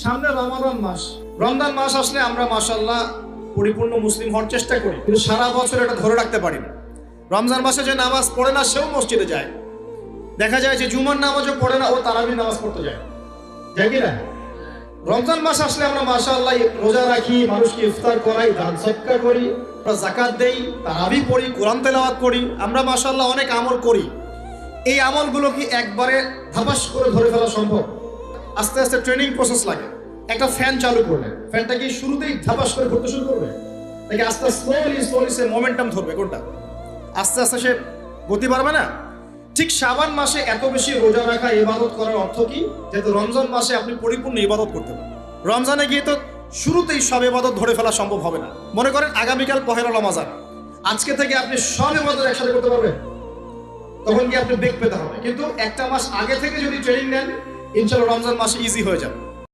সামনে রমাদান মাস। রমজান মাস আসলে আমরা মাশাআল্লাহ পরিপূর্ণ মুসলিম হওয়ার চেষ্টা করি, কিন্তু সারা বছর এটা ধরে রাখতে পারি না। রমজান মাসে যে নামাজ পড়ে না সেও মসজিদে যায়। দেখা যায় যে জুমার নামাজও পড়ে না, ও তারাবির নামাজ পড়তে যায় কি না? রমজান মাস আসলে আমরা মাশাআল্লাহ রোজা রাখি, মানুষকে ইফতার করাই, দান সদকা করি, আমরা যাকাত দেই, তারাবি পড়ি, কোরআন তেলাওয়াত করি, আমরা মাশাআল্লাহ অনেক আমল করি। এই আমলগুলো কি একবারে ধাপাস করে ধরে ফেলা সম্ভব? আস্তে আস্তে ট্রেনিং প্রসেস লাগে। একটা ফ্যান চালু করলে ফ্যানটা কি শুরুতেই ধাপাস করে ঘুরতে শুরু করবে, নাকি আস্তে স্লোলি সে মোমেন্টাম ধরবে? কোনটা? আস্তে আস্তে সে গতি বাড়বে না? ঠিক শাবান মাসে এত বেশি রোজা রাখা, ইবাদত করার অর্থ কি? যেহেতু রমজান মাসে আপনি পরিপূর্ণ ইবাদত করতে পারেন। রমজানে গিয়ে তো শুরুতেই সব ইবাদত ধরে ফেলা সম্ভব হবে না। মনে করেন আগামীকাল পহেলা রমাজান, আজকে থেকে আপনি সব ইবাদত একসাথে করতে পারবেন? তখন কি আপনি বেগ পেতে হবে। কিন্তু একটা মাস আগে থেকে যদি ট্রেনিং নেন, ইনশাআল্লাহ রমজান মাসে ইজি হয়ে যাবে।